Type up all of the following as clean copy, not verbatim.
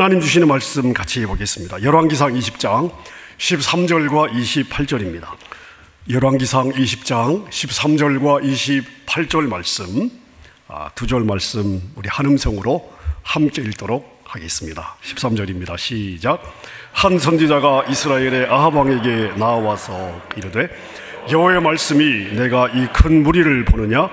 하나님 주시는 말씀 같이 보겠습니다. 열왕기상 20장 13절과 28절입니다. 열왕기상 20장 13절과 28절 말씀, 두 절 말씀 우리 한음성으로 함께 읽도록 하겠습니다. 13절입니다. 시작. 한 선지자가 이스라엘의 아합 왕에게 나와서 이르되, 여호와의 말씀이 내가 이 큰 무리를 보느냐?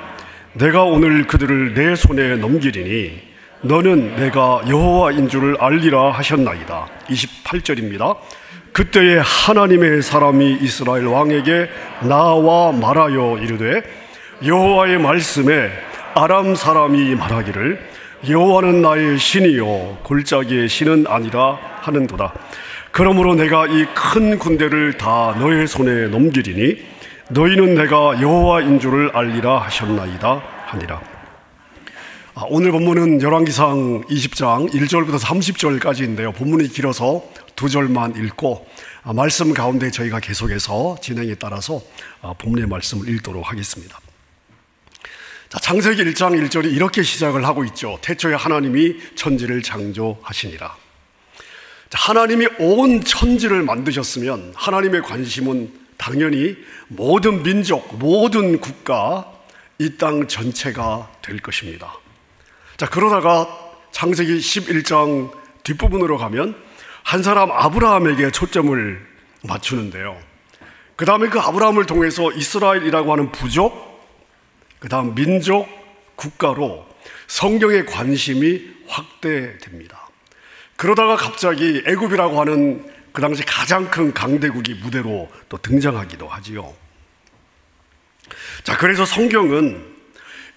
내가 오늘 그들을 내 손에 넘기리니 너는 내가 여호와인 줄을 알리라 하셨나이다. 28절입니다. 그때에 하나님의 사람이 이스라엘 왕에게 나와 말하여 이르되, 여호와의 말씀에 아람 사람이 말하기를 여호와는 나의 신이요 골짜기의 신은 아니라 하는도다. 그러므로 내가 이 큰 군대를 다 너의 손에 넘기리니 너희는 내가 여호와인 줄을 알리라 하셨나이다 하니라. 오늘 본문은 열왕기상 20장 1절부터 30절까지인데요. 본문이 길어서 두 절만 읽고 말씀 가운데 저희가 계속해서 진행에 따라서 본문의 말씀을 읽도록 하겠습니다. 창세기 1장 1절이 이렇게 시작을 하고 있죠. 태초에 하나님이 천지를 창조하시니라. 하나님이 온 천지를 만드셨으면 하나님의 관심은 당연히 모든 민족, 모든 국가, 이 땅 전체가 될 것입니다. 그러다가 창세기 11장 뒷부분으로 가면 한 사람 아브라함에게 초점을 맞추는데요. 그 다음에 그 아브라함을 통해서 이스라엘이라고 하는 부족, 그 다음 민족, 국가로 성경의 관심이 확대됩니다. 그러다가 갑자기 애굽이라고 하는 그 당시 가장 큰 강대국이 무대로 또 등장하기도 하지요. 그래서 성경은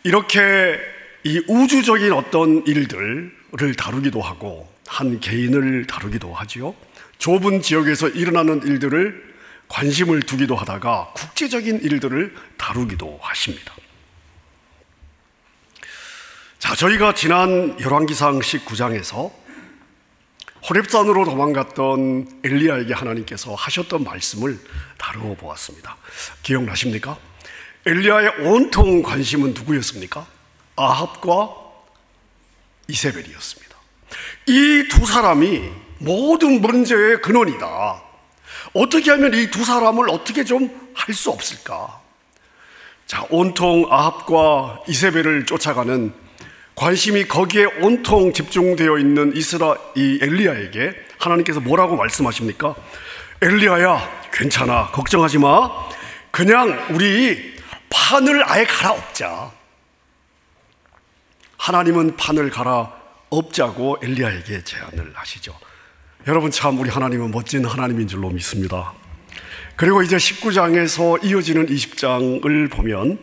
이렇게 이 우주적인 어떤 일들을 다루기도 하고 한 개인을 다루기도 하지요. 좁은 지역에서 일어나는 일들을 관심을 두기도 하다가 국제적인 일들을 다루기도 하십니다. 저희가 지난 열왕기상 19장에서 호렙산으로 도망갔던 엘리야에게 하나님께서 하셨던 말씀을 다루어 보았습니다. 기억나십니까? 엘리야의 온통 관심은 누구였습니까? 아합과 이세벨이었습니다. 이 두 사람이 모든 문제의 근원이다. 어떻게 하면 이 두 사람을 어떻게 좀 할 수 없을까? 온통 아합과 이세벨을 쫓아가는 관심이 거기에 온통 집중되어 있는 이 엘리야에게 하나님께서 뭐라고 말씀하십니까? 엘리야야, 괜찮아, 걱정하지 마. 그냥 우리 판을 아예 갈아엎자. 하나님은 판을 갈아엎자고 엘리야에게 제안을 하시죠. 여러분, 참 우리 하나님은 멋진 하나님인 줄로 믿습니다. 그리고 이제 19장에서 이어지는 20장을 보면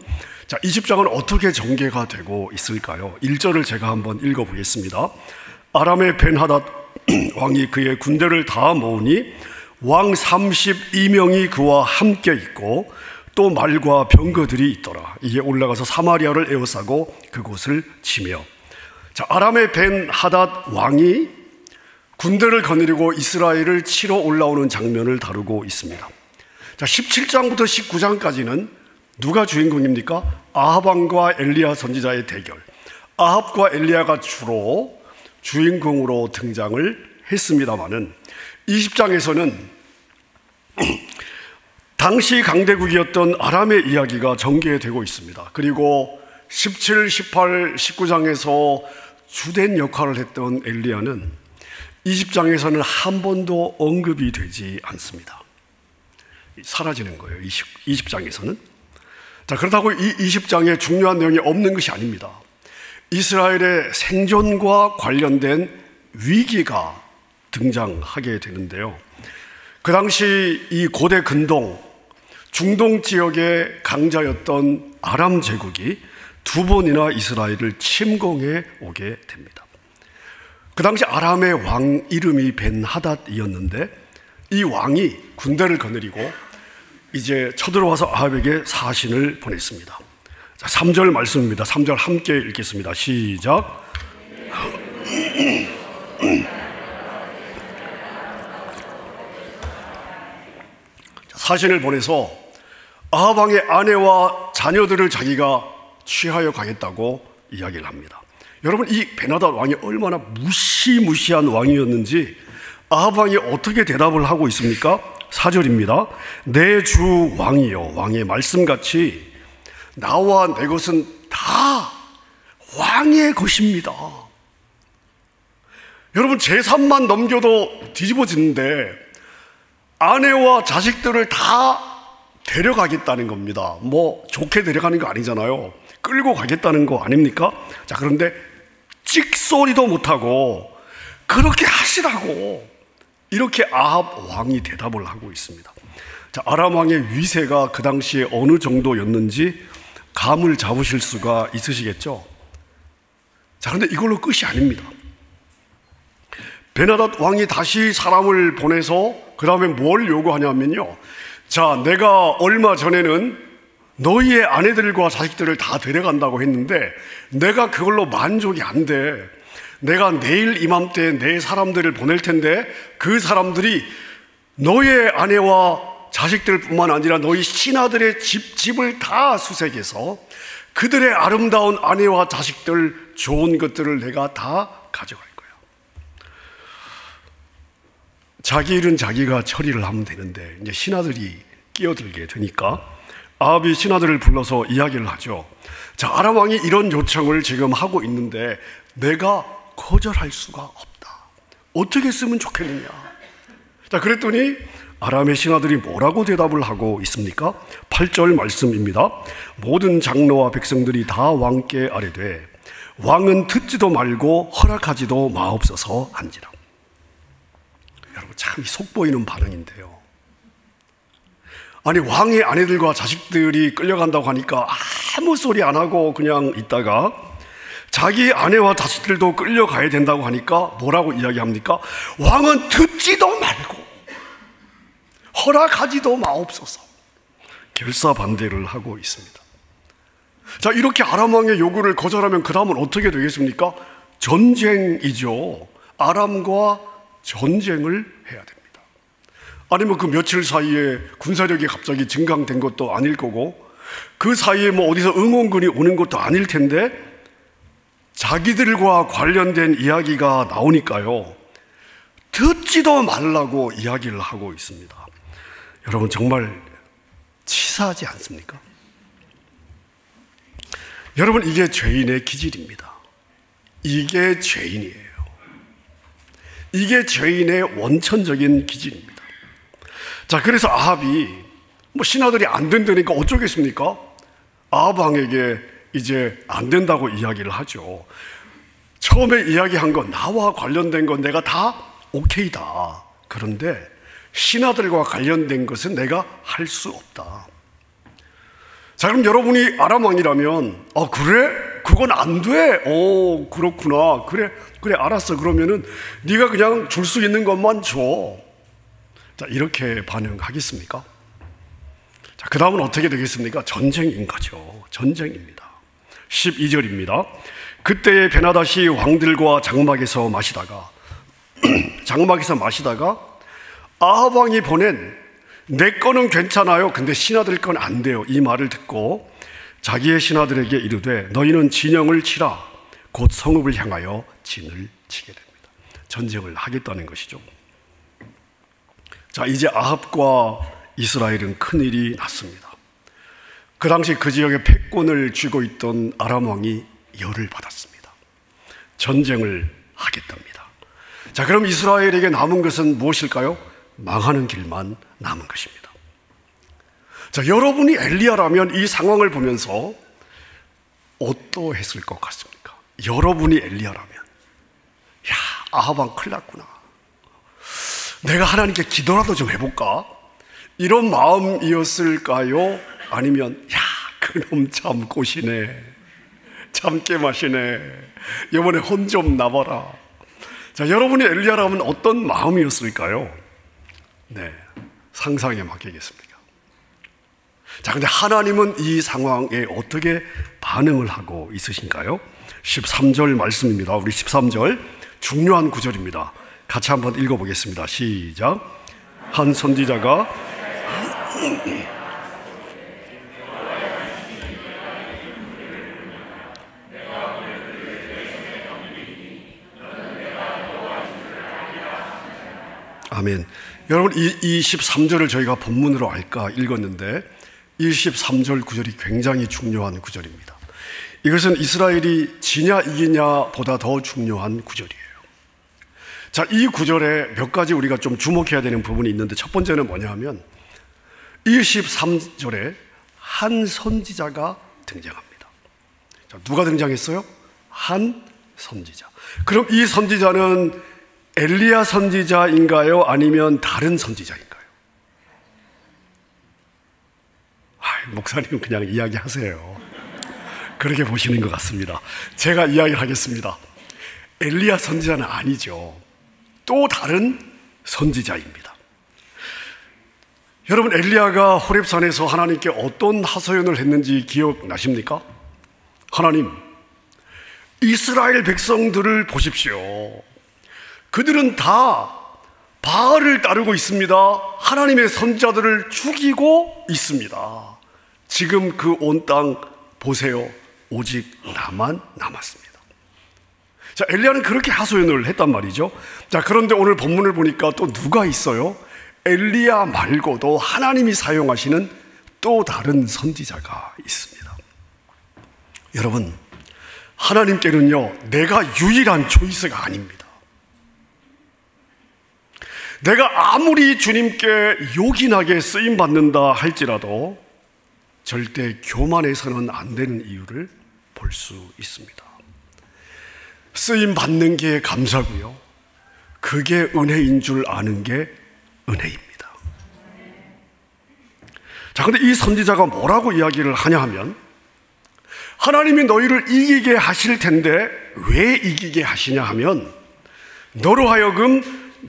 20장은 어떻게 전개가 되고 있을까요? 1절을 제가 한번 읽어보겠습니다. 아람의 벤하닷 왕이 그의 군대를 다 모으니 왕 32명이 그와 함께 있고 또 말과 병거들이 있더라. 이에 올라가서 사마리아를 에워싸고 그곳을 치며. 아람의 벤하닷 왕이 군대를 거느리고 이스라엘을 치러 올라오는 장면을 다루고 있습니다. 17장부터 19장까지는 누가 주인공입니까? 아합 왕과 엘리야 선지자의 대결. 아합과 엘리야가 주로 주인공으로 등장을 했습니다마는 20장에서는 당시 강대국이었던 아람의 이야기가 전개되고 있습니다. 그리고 17, 18, 19장에서 주된 역할을 했던 엘리야는 20장에서는 한 번도 언급이 되지 않습니다. 사라지는 거예요. 20장에서는. 그렇다고 이 20장에 중요한 내용이 없는 것이 아닙니다. 이스라엘의 생존과 관련된 위기가 등장하게 되는데요. 그 당시 이 고대 근동, 중동 지역의 강자였던 아람 제국이 두 번이나 이스라엘을 침공해 오게 됩니다. 그 당시 아람의 왕 이름이 벤하닷이었는데 이 왕이 군대를 거느리고 이제 쳐들어와서 아합에게 사신을 보냈습니다. 3절 말씀입니다. 3절 함께 읽겠습니다. 시작. 사신을 보내서 아합 왕의 아내와 자녀들을 자기가 취하여 가겠다고 이야기를 합니다. 여러분, 이 베나닷 왕이 얼마나 무시무시한 왕이었는지 아합 왕이 어떻게 대답을 하고 있습니까? 4절입니다. 내 주 왕이여, 왕의 말씀같이 나와 내 것은 다 왕의 것입니다. 여러분, 재산만 넘겨도 뒤집어지는데 아내와 자식들을 다 데려가겠다는 겁니다. 뭐 좋게 데려가는 거 아니잖아요. 끌고 가겠다는 거 아닙니까? 자, 그런데 찍소리도 못하고 그렇게 하시라고 이렇게 아합 왕이 대답을 하고 있습니다. 자, 아람 왕의 위세가 그 당시에 어느 정도였는지 감을 잡으실 수가 있으시겠죠? 자, 그런데 이걸로 끝이 아닙니다. 베나닷 왕이 다시 사람을 보내서 그 다음에 뭘 요구하냐면요, 자, 내가 얼마 전에는 너희의 아내들과 자식들을 다 데려간다고 했는데 내가 그걸로 만족이 안 돼. 내가 내일 이맘때 내 사람들을 보낼 텐데 그 사람들이 너의 아내와 자식들뿐만 아니라 너희 신하들의 집을 다 수색해서 그들의 아름다운 아내와 자식들, 좋은 것들을 내가 다 가져갈 거야. 자기 일은 자기가 처리를 하면 되는데 이제 신하들이 끼어들게 되니까 아합이 신하들을 불러서 이야기를 하죠. 자, 아람 왕이 이런 요청을 지금 하고 있는데 내가 거절할 수가 없다. 어떻게 쓰면 좋겠느냐. 자, 그랬더니 아람의 신하들이 뭐라고 대답을 하고 있습니까? 8절 말씀입니다. 모든 장로와 백성들이 다 왕께 아뢰되 왕은 듣지도 말고 허락하지도 마옵소서 한지라. 여러분, 참 속보이는 반응인데요. 아니, 왕의 아내들과 자식들이 끌려간다고 하니까 아무 소리 안 하고 그냥 있다가 자기 아내와 자식들도 끌려가야 된다고 하니까 뭐라고 이야기합니까? 왕은 듣지도 말고 허락하지도 마옵소서. 결사반대를 하고 있습니다. 자, 이렇게 아람 왕의 요구를 거절하면 그 다음은 어떻게 되겠습니까? 전쟁이죠. 아람과 전쟁을 해야 됩니다. 아니면 그 며칠 사이에 군사력이 갑자기 증강된 것도 아닐 거고 그 사이에 뭐 어디서 응원군이 오는 것도 아닐 텐데 자기들과 관련된 이야기가 나오니까요, 듣지도 말라고 이야기를 하고 있습니다. 여러분, 정말 치사하지 않습니까? 여러분, 이게 죄인의 기질입니다. 이게 죄인이에요. 이게 죄인의 원천적인 기질입니다. 자, 그래서 아합이 뭐 신하들이 안 된다니까 어쩌겠습니까? 아합 왕에게 이제 안 된다고 이야기를 하죠. 처음에 이야기한 건 나와 관련된 건 내가 다 오케이다. 그런데 신하들과 관련된 것은 내가 할 수 없다. 자, 그럼 여러분이 아람 왕이라면 그래? 그건 안 돼? 그렇구나. 그래 알았어. 그러면은 네가 그냥 줄 수 있는 것만 줘. 자, 이렇게 반응하겠습니까? 자, 그 다음은 어떻게 되겠습니까? 전쟁인 거죠. 전쟁입니다. 12절입니다. 그때의 베나닷이 왕들과 장막에서 마시다가 아합 왕이 보낸 내 거는 괜찮아요. 근데 신하들 건 안 돼요. 이 말을 듣고 자기의 신하들에게 이르되 너희는 진영을 치라. 곧 성읍을 향하여 진을 치게 됩니다. 전쟁을 하겠다는 것이죠. 자, 이제 아합과 이스라엘은 큰일이 났습니다. 그 당시 그 지역에 패권을 쥐고 있던 아람 왕이 열을 받았습니다. 전쟁을 하겠답니다. 자, 그럼 이스라엘에게 남은 것은 무엇일까요? 망하는 길만 남은 것입니다. 자, 여러분이 엘리야라면 이 상황을 보면서 어떠했을 것 같습니까? 여러분이 엘리야라면, 야, 아합 왕 큰일 났구나. 내가 하나님께 기도라도 좀 해볼까? 이런 마음이었을까요? 아니면 야, 그놈 참 꼬시네, 참 깨마시네, 이번에 혼 좀 나봐라. 자, 여러분이 엘리야라면 어떤 마음이었을까요? 네, 상상에 맡기겠습니다. 자, 근데 하나님은 이 상황에 어떻게 반응을 하고 있으신가요? 13절 말씀입니다. 우리 13절 중요한 구절입니다. 같이 한번 읽어보겠습니다. 시작. 한 선지자가 아멘. 여러분, 이 13절을 저희가 본문으로 알까 읽었는데 23절 구절이 굉장히 중요한 구절입니다. 이것은 이스라엘이 지냐 이기냐 보다 더 중요한 구절이에요. 자, 이 구절에 몇 가지 우리가 좀 주목해야 되는 부분이 있는데, 첫 번째는 뭐냐 하면 23절에 한 선지자가 등장합니다. 자, 누가 등장했어요? 한 선지자. 그럼 이 선지자는 엘리야 선지자인가요? 아니면 다른 선지자인가요? 목사님 그냥 이야기하세요. 그렇게 보시는 것 같습니다. 제가 이야기를 하겠습니다. 엘리야 선지자는 아니죠. 또 다른 선지자입니다. 여러분, 엘리야가 호렙산에서 하나님께 어떤 하소연을 했는지 기억나십니까? 하나님, 이스라엘 백성들을 보십시오. 그들은 다 바알을 따르고 있습니다. 하나님의 선지자들을 죽이고 있습니다. 지금 그 온 땅 보세요. 오직 나만 남았습니다. 자, 엘리야는 그렇게 하소연을 했단 말이죠. 자, 그런데 오늘 본문을 보니까 또 누가 있어요? 엘리야 말고도 하나님이 사용하시는 또 다른 선지자가 있습니다. 여러분, 하나님께는요, 내가 유일한 초이스가 아닙니다. 내가 아무리 주님께 요긴하게 쓰임받는다 할지라도 절대 교만해서는 안 되는 이유를 볼 수 있습니다. 쓰임받는 게 감사고요, 그게 은혜인 줄 아는 게 은혜입니다. 자, 근데 이 선지자가 뭐라고 이야기를 하냐 하면, 하나님이 너희를 이기게 하실 텐데 왜 이기게 하시냐 하면, 너로 하여금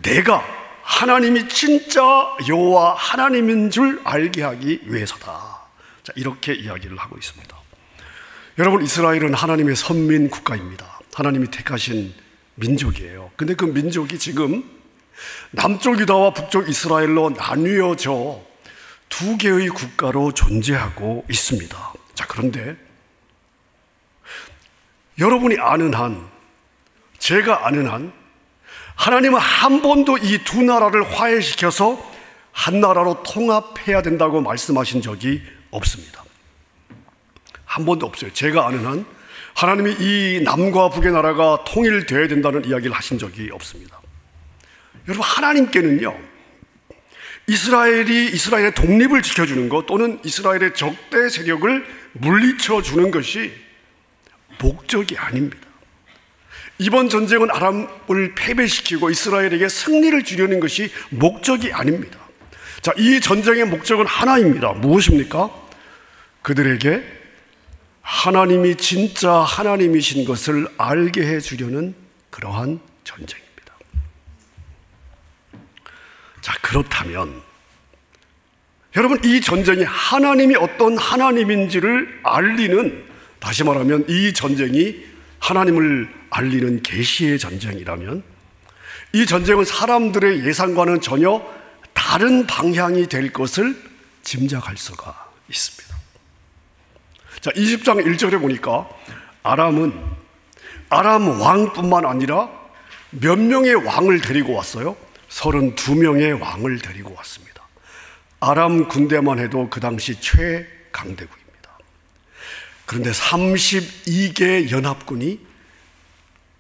내가 하나님이 진짜 여호와 하나님인 줄 알게 하기 위해서다. 자, 이렇게 이야기를 하고 있습니다. 여러분, 이스라엘은 하나님의 선민 국가입니다. 하나님이 택하신 민족이에요. 근데 그 민족이 지금 남쪽 유다와 북쪽 이스라엘로 나뉘어져 두 개의 국가로 존재하고 있습니다. 자, 그런데 여러분이 아는 한, 제가 아는 한, 하나님은 한 번도 이 두 나라를 화해시켜서 한 나라로 통합해야 된다고 말씀하신 적이 없습니다. 한 번도 없어요. 제가 아는 한 하나님이 이 남과 북의 나라가 통일되어야 된다는 이야기를 하신 적이 없습니다. 여러분, 하나님께는요, 이스라엘의 독립을 지켜주는 것, 또는 이스라엘의 적대 세력을 물리쳐 주는 것이 목적이 아닙니다. 이번 전쟁은 아람을 패배시키고 이스라엘에게 승리를 주려는 것이 목적이 아닙니다. 자, 이 전쟁의 목적은 하나입니다. 무엇입니까? 그들에게 하나님이 진짜 하나님이신 것을 알게 해주려는 그러한 전쟁입니다. 자, 그렇다면 여러분, 이 전쟁이 하나님이 어떤 하나님인지를 알리는, 다시 말하면 이 전쟁이 하나님을 알리는 계시의 전쟁이라면, 이 전쟁은 사람들의 예상과는 전혀 다른 방향이 될 것을 짐작할 수가 있습니다. 자, 20장 1절에 보니까 아람 왕뿐만 아니라 몇 명의 왕을 데리고 왔어요? 32명의 왕을 데리고 왔습니다. 아람 군대만 해도 그 당시 최강대국입니다. 그런데 32개 연합군이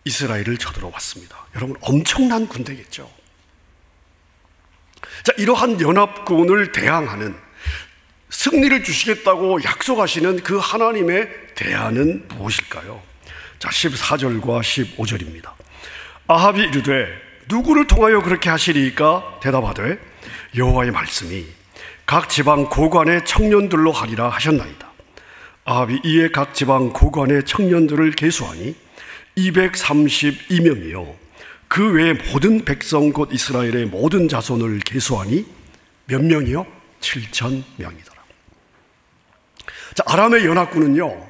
이스라엘을 쳐들어왔습니다. 여러분, 엄청난 군대겠죠. 자, 이러한 연합군을 대항하는, 승리를 주시겠다고 약속하시는 그 하나님의 대안은 무엇일까요? 자, 14절과 15절입니다. 아합이 이르되 누구를 통하여 그렇게 하시리이까? 대답하되 여호와의 말씀이 각 지방 고관의 청년들로 하리라 하셨나이다. 아합이 이에 각 지방 고관의 청년들을 계수하니 232명이요 그 외의 모든 백성 곧 이스라엘의 모든 자손을 계수하니 몇 명이요? 7,000명이더라. 자, 아람의 연합군은요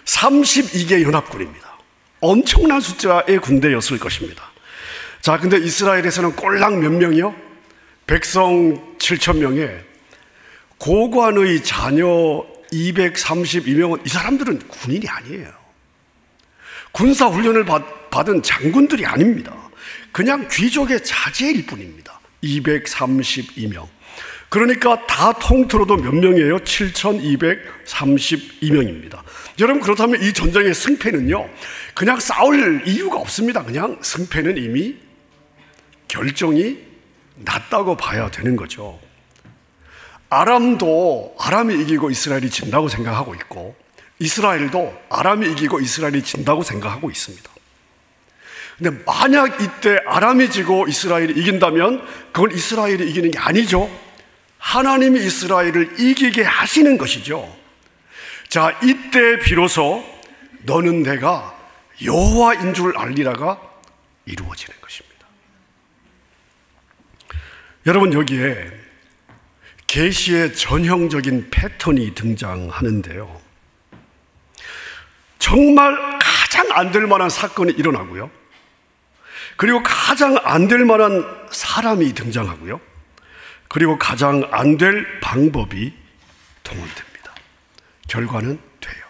32개 연합군입니다. 엄청난 숫자의 군대였을 것입니다. 자, 근데 이스라엘에서는 꼴랑 몇 명이요? 백성 7,000명에 고관의 자녀 232명은, 이 사람들은 군인이 아니에요. 군사훈련을 받은 장군들이 아닙니다. 그냥 귀족의 자제일 뿐입니다. 232명. 그러니까 다 통틀어도 몇 명이에요? 7,232명입니다. 여러분, 그렇다면 이 전쟁의 승패는요, 그냥 싸울 이유가 없습니다. 그냥 승패는 이미 결정이 났다고 봐야 되는 거죠. 아람이 이기고 이스라엘이 진다고 생각하고 있고, 이스라엘도 아람이 이기고 이스라엘이 진다고 생각하고 있습니다. 근데 만약 이때 아람이 지고 이스라엘이 이긴다면 그건 이스라엘이 이기는 게 아니죠. 하나님이 이스라엘을 이기게 하시는 것이죠. 자, 이때 비로소 너는 내가 여호와인 줄 알리라가 이루어지는 것입니다. 여러분, 여기에 계시의 전형적인 패턴이 등장하는데요, 정말 가장 안 될 만한 사건이 일어나고요, 그리고 가장 안 될 만한 사람이 등장하고요, 그리고 가장 안 될 방법이 동원됩니다. 결과는 돼요.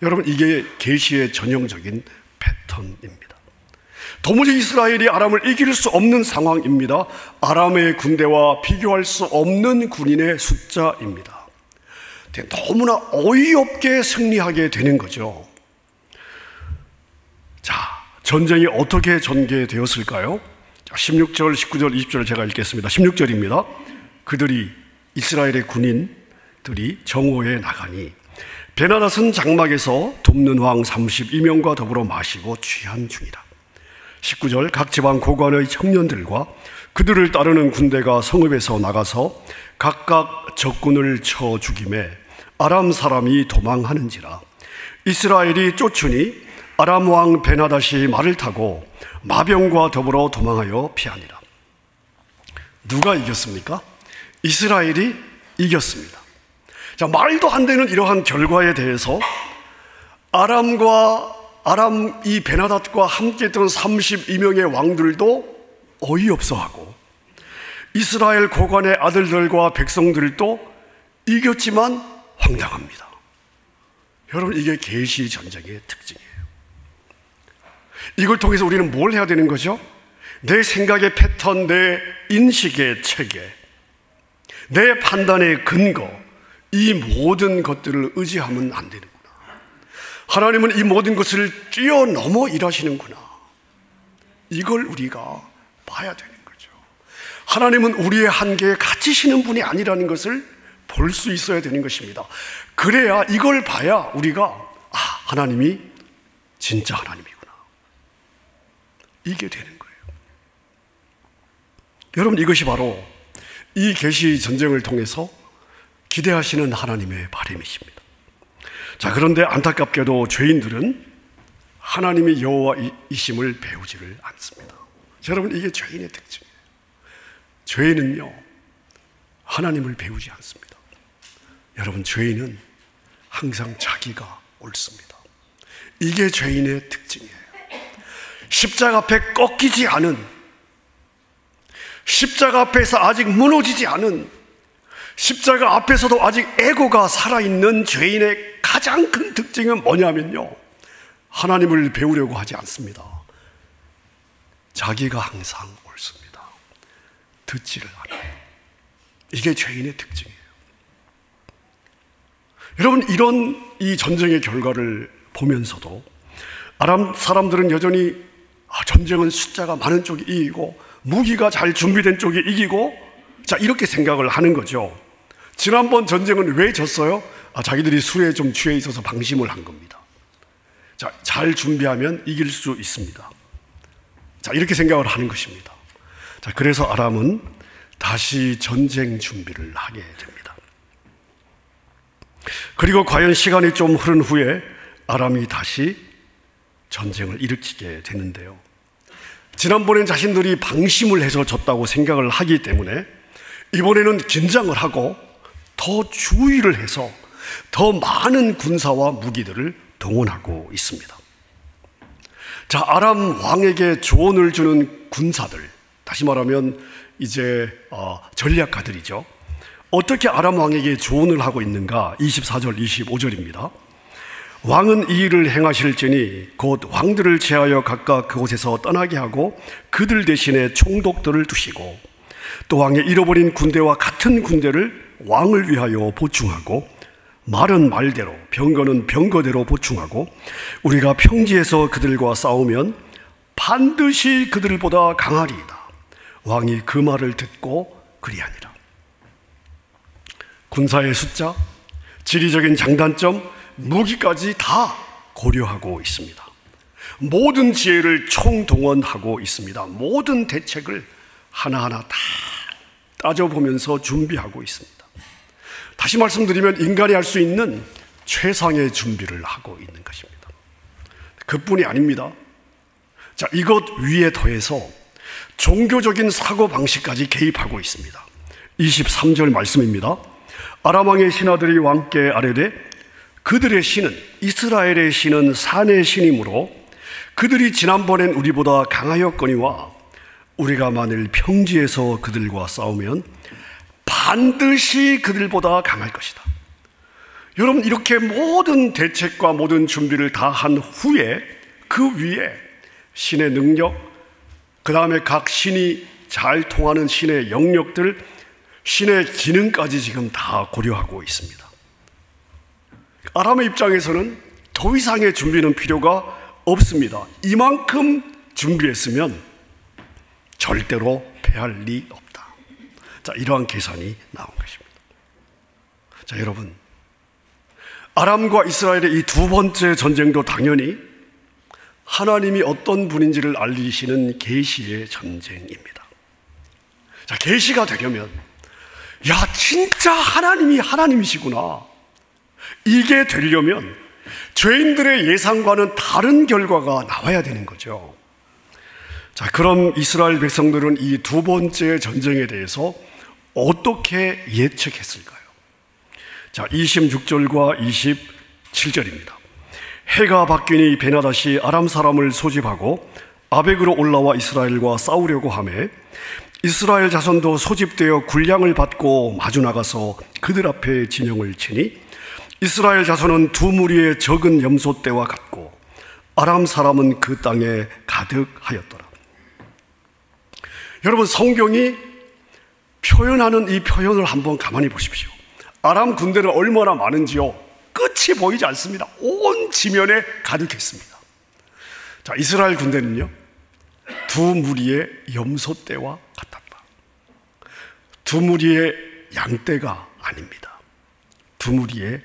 여러분, 이게 계시의 전형적인 패턴입니다. 도무지 이스라엘이 아람을 이길 수 없는 상황입니다. 아람의 군대와 비교할 수 없는 군인의 숫자입니다. 너무나 어이없게 승리하게 되는 거죠. 자, 전쟁이 어떻게 전개되었을까요? 16절, 19절, 20절을 제가 읽겠습니다. 16절입니다. 그들이, 이스라엘의 군인들이 정오에 나가니 베나닷은 장막에서 돕는 왕 32명과 더불어 마시고 취한 중이라. 19절, 각 지방 고관의 청년들과 그들을 따르는 군대가 성읍에서 나가서 각각 적군을 쳐 죽임에 아람 사람이 도망하는지라. 이스라엘이 쫓으니 아람 왕 베나닷이 말을 타고 마병과 더불어 도망하여 피하니라. 누가 이겼습니까? 이스라엘이 이겼습니다. 자, 말도 안 되는 이러한 결과에 대해서 이 베나닷과 함께 했던 32명의 왕들도 어이없어하고, 이스라엘 고관의 아들들과 백성들도 이겼지만 황당합니다. 여러분, 이게 계시 전쟁의 특징이에요. 이걸 통해서 우리는 뭘 해야 되는 거죠? 내 생각의 패턴, 내 인식의 체계, 내 판단의 근거, 이 모든 것들을 의지하면 안 되는구나. 하나님은 이 모든 것을 뛰어넘어 일하시는구나. 이걸 우리가 봐야 되는 거죠. 하나님은 우리의 한계에 갇히시는 분이 아니라는 것을 볼 수 있어야 되는 것입니다. 그래야, 이걸 봐야 우리가 하나님이 진짜 하나님이구나, 이게 되는 거예요. 여러분, 이것이 바로 이 계시 전쟁을 통해서 기대하시는 하나님의 바람이십니다. 자, 그런데 안타깝게도 죄인들은 하나님이 여호와이심을 배우지를 않습니다. 여러분, 이게 죄인의 특징이에요. 죄인은요, 하나님을 배우지 않습니다. 여러분, 죄인은 항상 자기가 옳습니다. 이게 죄인의 특징이에요. 십자가 앞에 꺾이지 않은, 십자가 앞에서 아직 무너지지 않은, 십자가 앞에서도 아직 에고가 살아있는 죄인의 가장 큰 특징은 뭐냐면요, 하나님을 배우려고 하지 않습니다. 자기가 항상 옳습니다. 듣지를 않아요. 이게 죄인의 특징이에요. 여러분, 이런 이 전쟁의 결과를 보면서도 아람 사람들은 여전히 전쟁은 숫자가 많은 쪽이 이기고 무기가 잘 준비된 쪽이 이기고, 자, 이렇게 생각을 하는 거죠. 지난번 전쟁은 왜 졌어요? 자기들이 술에 좀 취해 있어서 방심을 한 겁니다. 자, 잘 준비하면 이길 수 있습니다. 자, 이렇게 생각을 하는 것입니다. 자, 그래서 아람은 다시 전쟁 준비를 하게 됩니다. 그리고 과연 시간이 좀 흐른 후에 아람이 다시 전쟁을 일으키게 되는데요, 지난번엔 자신들이 방심을 해서 졌다고 생각을 하기 때문에 이번에는 긴장을 하고 더 주의를 해서 더 많은 군사와 무기들을 동원하고 있습니다. 자, 아람 왕에게 조언을 주는 군사들, 다시 말하면 이제 전략가들이죠. 어떻게 아람 왕에게 조언을 하고 있는가? 24절, 25절입니다. 왕은 이 일을 행하실지니 곧 왕들을 제하여 각각 그곳에서 떠나게 하고 그들 대신에 총독들을 두시고 또 왕의 잃어버린 군대와 같은 군대를 왕을 위하여 보충하고 말은 말대로 병거는 병거대로 보충하고 우리가 평지에서 그들과 싸우면 반드시 그들보다 강하리이다. 왕이 그 말을 듣고 그리하니라. 군사의 숫자, 지리적인 장단점, 무기까지 다 고려하고 있습니다. 모든 지혜를 총동원하고 있습니다. 모든 대책을 하나하나 다 따져보면서 준비하고 있습니다. 다시 말씀드리면 인간이 할 수 있는 최상의 준비를 하고 있는 것입니다. 그뿐이 아닙니다. 자, 이것 위에 더해서 종교적인 사고방식까지 개입하고 있습니다. 23절 말씀입니다. 아람 왕의 신하들이 왕께 아뢰되 그들의 신은 이스라엘의 신은 산의 신이므로 그들이 지난번엔 우리보다 강하였거니와 우리가 만일 평지에서 그들과 싸우면 반드시 그들보다 강할 것이다. 여러분, 이렇게 모든 대책과 모든 준비를 다 한 후에 그 위에 신의 능력, 그 다음에 각 신이 잘 통하는 신의 영역들, 신의 기능까지 지금 다 고려하고 있습니다. 아람의 입장에서는 더 이상의 준비는 필요가 없습니다. 이만큼 준비했으면 절대로 패할 리 없다. 자, 이러한 계산이 나온 것입니다. 자, 여러분, 아람과 이스라엘의 이 두 번째 전쟁도 당연히 하나님이 어떤 분인지를 알리시는 계시의 전쟁입니다. 자, 계시가 되려면 야, 진짜 하나님이 하나님이시구나, 이게 되려면 죄인들의 예상과는 다른 결과가 나와야 되는 거죠. 자, 그럼 이스라엘 백성들은 이 두 번째 전쟁에 대해서 어떻게 예측했을까요? 자, 26절과 27절입니다. 해가 바뀌니 베나닷이 아람 사람을 소집하고 아벡으로 올라와 이스라엘과 싸우려고 하매 이스라엘 자손도 소집되어 군량을 받고 마주 나가서 그들 앞에 진영을 치니 이스라엘 자손은 두 무리의 적은 염소떼와 같고 아람 사람은 그 땅에 가득하였더라. 여러분, 성경이 표현하는 이 표현을 한번 가만히 보십시오. 아람 군대는 얼마나 많은지요? 끝이 보이지 않습니다. 온 지면에 가득했습니다. 자, 이스라엘 군대는요, 두 무리의 염소떼와 같았다. 두 무리의 양떼가 아닙니다. 두 무리의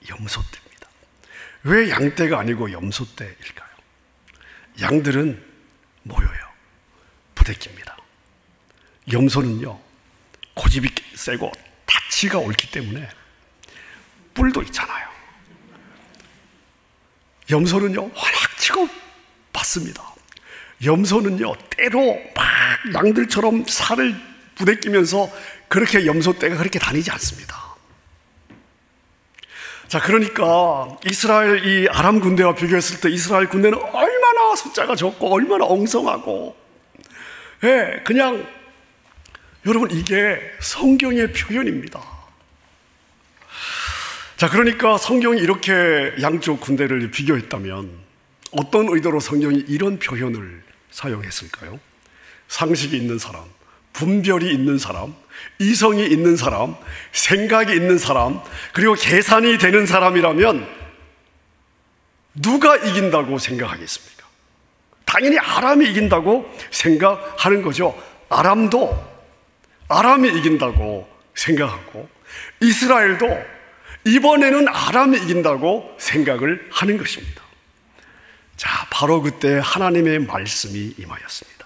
염소떼입니다. 왜 양떼가 아니고 염소떼일까요? 양들은 모여요. 부대끼입니다. 염소는요, 고집이 세고 다치가 옳기 때문에 뿔도 있잖아요. 염소는요, 워낙 치고 받습니다. 염소는요, 때로 막 양들처럼 살을 부대끼면서 그렇게 염소떼가 그렇게 다니지 않습니다. 자, 그러니까 이스라엘 이 아람 군대와 비교했을 때 이스라엘 군대는 얼마나 숫자가 적고 얼마나 엉성하고, 예, 그냥 여러분, 이게 성경의 표현입니다. 자, 그러니까 성경이 이렇게 양쪽 군대를 비교했다면 어떤 의도로 성경이 이런 표현을 사용했을까요? 상식이 있는 사람, 분별이 있는 사람, 이성이 있는 사람, 생각이 있는 사람, 그리고 계산이 되는 사람이라면 누가 이긴다고 생각하겠습니까? 당연히 아람이 이긴다고 생각하는 거죠. 아람이 이긴다고 생각하고 이스라엘도 이번에는 아람이 이긴다고 생각을 하는 것입니다. 자, 바로 그때 하나님의 말씀이 임하였습니다.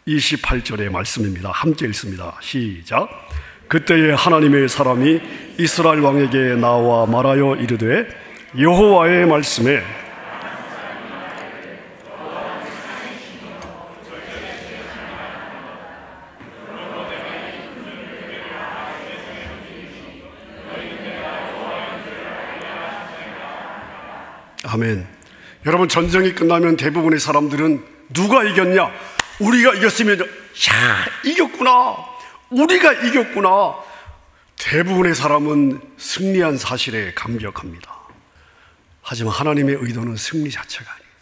28절의 말씀입니다. 함께 읽습니다. 시작. 그때에 하나님의 사람이 이스라엘 왕에게 나와 말하여 이르되 여호와의 말씀에 아멘. 여러분, 전쟁이 끝나면 대부분의 사람들은 누가 이겼냐? 우리가 이겼으면, 야, 이겼구나, 우리가 이겼구나. 대부분의 사람은 승리한 사실에 감격합니다. 하지만 하나님의 의도는 승리 자체가 아니에요.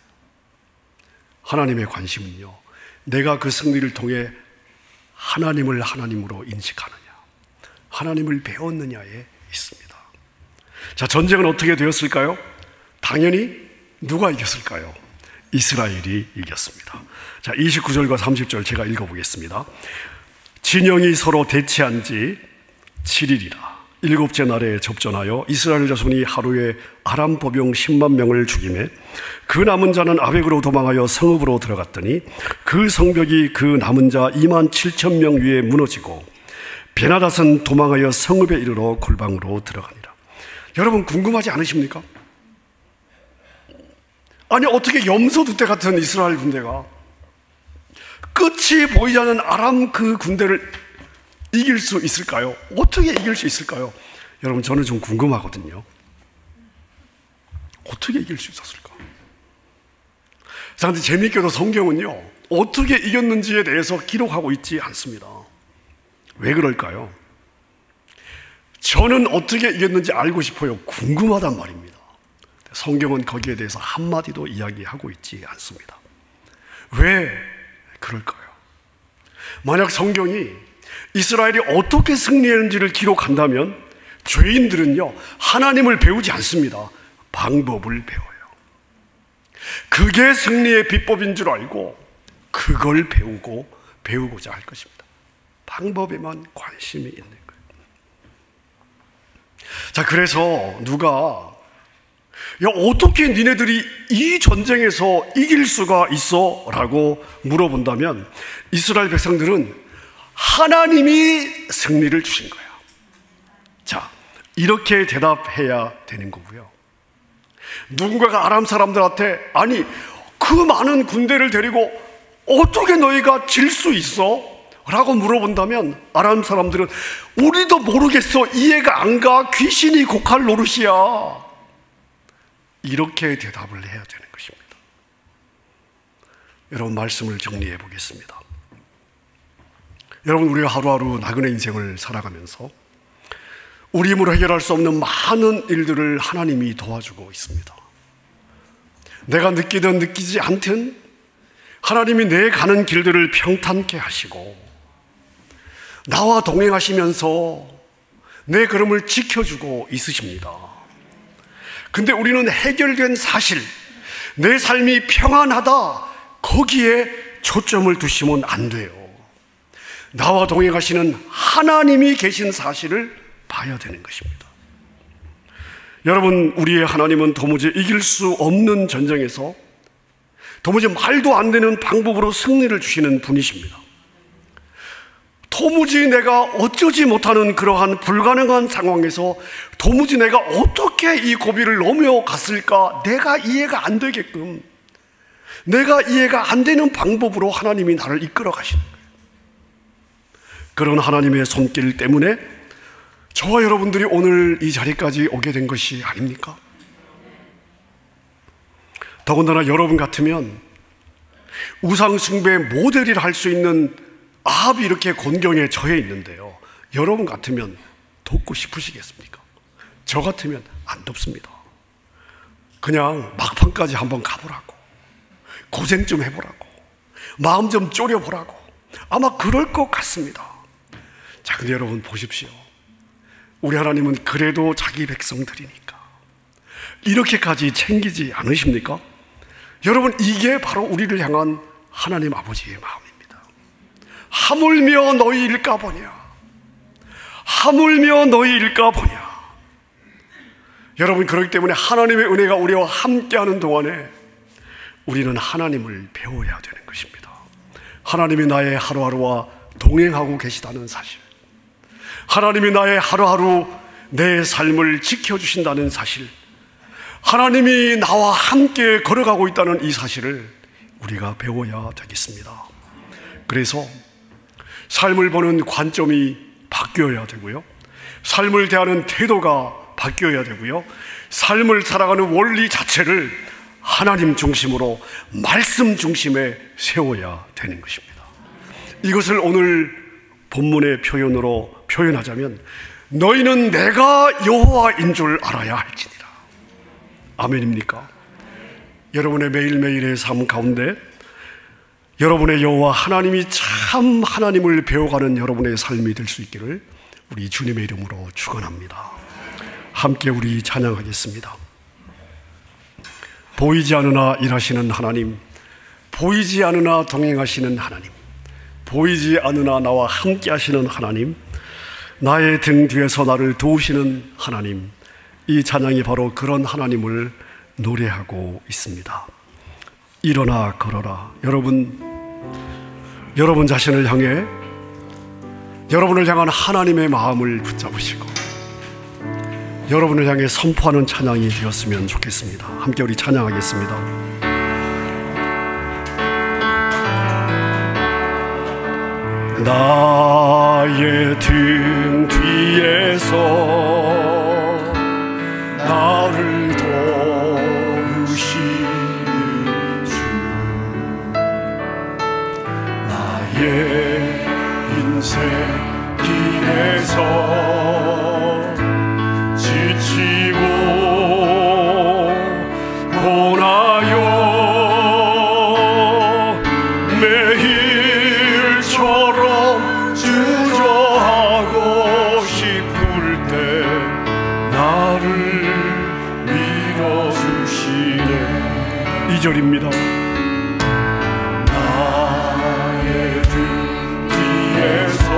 하나님의 관심은요, 내가 그 승리를 통해 하나님을 하나님으로 인식하느냐, 하나님을 배웠느냐에 있습니다. 자, 전쟁은 어떻게 되었을까요? 당연히 누가 이겼을까요? 이스라엘이 이겼습니다. 자, 29절과 30절 제가 읽어보겠습니다. 진영이 서로 대치한 지 7일이라 일곱째 날에 접전하여 이스라엘 자손이 하루에 아람 보병 10만 명을 죽이매 그 남은 자는 아벡으로 도망하여 성읍으로 들어갔더니 그 성벽이 그 남은 자 2만 7천 명 위에 무너지고 베나닷은 도망하여 성읍에 이르러 골방으로 들어가니라. 여러분 궁금하지 않으십니까? 아니 어떻게 염소두대 같은 이스라엘 군대가 끝이 보이지 않는 아람 그 군대를 이길 수 있을까요? 어떻게 이길 수 있을까요? 여러분 저는 좀 궁금하거든요. 어떻게 이길 수 있었을까? 자, 근데 재미있게도 성경은요, 어떻게 이겼는지에 대해서 기록하고 있지 않습니다. 왜 그럴까요? 저는 어떻게 이겼는지 알고 싶어요. 궁금하단 말입니다. 성경은 거기에 대해서 한마디도 이야기하고 있지 않습니다. 왜 그럴까요? 만약 성경이 이스라엘이 어떻게 승리했는지를 기록한다면 죄인들은요, 하나님을 배우지 않습니다. 방법을 배워요. 그게 승리의 비법인 줄 알고 그걸 배우고자 할 것입니다. 방법에만 관심이 있는 거예요. 자, 그래서 누가 야, 어떻게 니네들이 이 전쟁에서 이길 수가 있어? 라고 물어본다면 이스라엘 백성들은 하나님이 승리를 주신 거예요. 자, 이렇게 대답해야 되는 거고요. 누군가가 아람 사람들한테 아니 그 많은 군대를 데리고 어떻게 너희가 질 수 있어? 라고 물어본다면 아람 사람들은 우리도 모르겠어, 이해가 안 가, 귀신이 곡할 노릇이야, 이렇게 대답을 해야 되는 것입니다. 여러분 말씀을 정리해 보겠습니다. 여러분 우리가 하루하루 나그네 인생을 살아가면서 우리 힘으로 해결할 수 없는 많은 일들을 하나님이 도와주고 있습니다. 내가 느끼든 느끼지 않든 하나님이 내 가는 길들을 평탄케 하시고 나와 동행하시면서 내 걸음을 지켜주고 있으십니다. 근데 우리는 해결된 사실, 내 삶이 평안하다, 거기에 초점을 두시면 안 돼요. 나와 동행하시는 하나님이 계신 사실을 봐야 되는 것입니다. 여러분, 우리의 하나님은 도무지 이길 수 없는 전쟁에서 도무지 말도 안 되는 방법으로 승리를 주시는 분이십니다. 도무지 내가 어쩌지 못하는 그러한 불가능한 상황에서 도무지 내가 어떻게 이 고비를 넘어갔을까, 내가 이해가 안 되게끔, 내가 이해가 안 되는 방법으로 하나님이 나를 이끌어 가시는 거예요. 그런 하나님의 손길 때문에 저와 여러분들이 오늘 이 자리까지 오게 된 것이 아닙니까? 더군다나 여러분 같으면 우상 숭배 모델이라 할 수 있는 아합이 이렇게 곤경에 처해 있는데요, 여러분 같으면 돕고 싶으시겠습니까? 저 같으면 안 돕습니다. 그냥 막판까지 한번 가보라고, 고생 좀 해보라고, 마음 좀 졸여보라고, 아마 그럴 것 같습니다. 자, 근데 여러분 보십시오. 우리 하나님은 그래도 자기 백성들이니까 이렇게까지 챙기지 않으십니까? 여러분, 이게 바로 우리를 향한 하나님 아버지의 마음입니다. 하물며 너희일까 보냐, 하물며 너희일까 보냐. 여러분, 그렇기 때문에 하나님의 은혜가 우리와 함께하는 동안에 우리는 하나님을 배워야 되는 것입니다. 하나님이 나의 하루하루와 동행하고 계시다는 사실, 하나님이 나의 하루하루 내 삶을 지켜주신다는 사실, 하나님이 나와 함께 걸어가고 있다는 이 사실을 우리가 배워야 되겠습니다. 그래서 삶을 보는 관점이 바뀌어야 되고요, 삶을 대하는 태도가 바뀌어야 되고요, 삶을 살아가는 원리 자체를 하나님 중심으로, 말씀 중심에 세워야 되는 것입니다. 이것을 오늘 본문의 표현으로 표현하자면 너희는 내가 여호와인 줄 알아야 할지니라. 아멘입니까? 여러분의 매일매일의 삶 가운데 여러분의 여호와 하나님이 참 하나님을 배워가는 여러분의 삶이 될 수 있기를 우리 주님의 이름으로 축원합니다. 함께 우리 찬양하겠습니다. 보이지 않으나 일하시는 하나님, 보이지 않으나 동행하시는 하나님, 보이지 않으나 나와 함께 하시는 하나님, 나의 등 뒤에서 나를 도우시는 하나님, 이 찬양이 바로 그런 하나님을 노래하고 있습니다. 일어나 걸어라. 여러분 자신을 향해, 여러분을 향한 하나님의 마음을 붙잡으시고 여러분을 향해 선포하는 찬양이 되었으면 좋겠습니다. 함께 우리 찬양하겠습니다. 나의 등 뒤에서 나를 도우시는 주, 나의 인생 길에서 지치고 고나요 매일처럼 주저하고 싶을 때 나를 밀어주시네. 2절입니다. 나의 등 뒤에서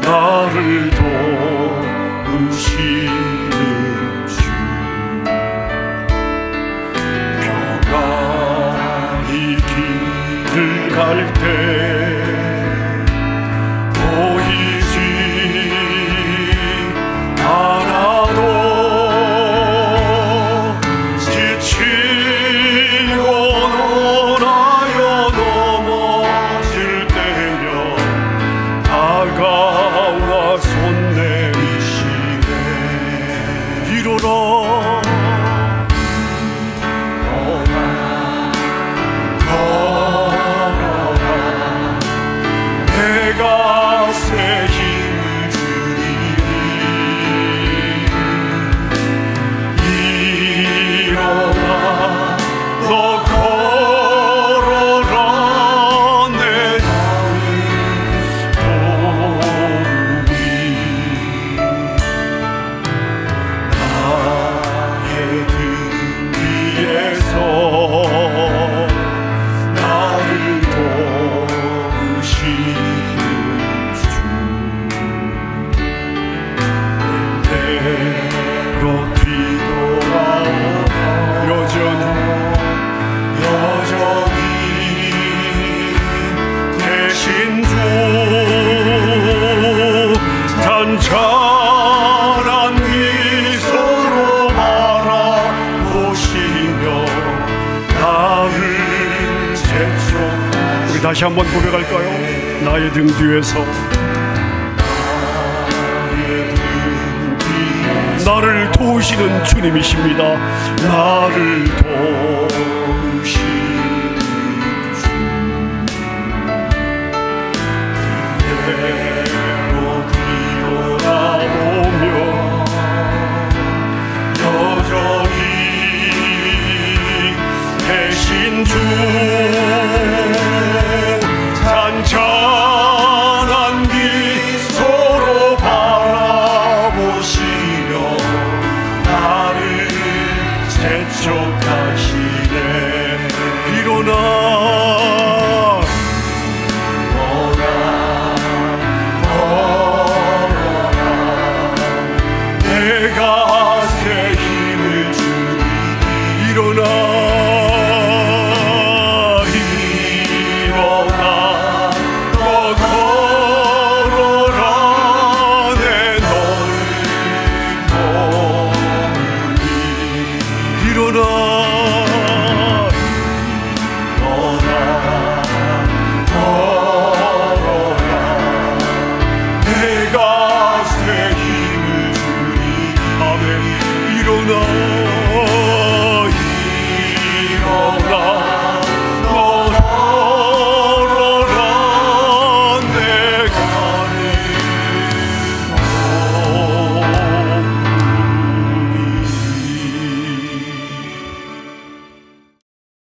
나를 도우시는 주, 평안히 길을 갈 때 보이지 않아도 지치고 놀아요 넘어질 때면 다가와 손 내미시네. 이루라 걸어라 내가 새 힘을 주리니 일어나 너 걸어라 내 나를 도우리. 나의 등 뒤에서 나를 도우시는 주, 때로 뒤돌아오나 여전히 계신 주, 잔잔한 미소로 바라보시며 나를 세쪽. 우리 다시 한번 고백할까요? 나의 등 뒤에서 나를 도우시는 주님이십니다. 나를 도우시는 주,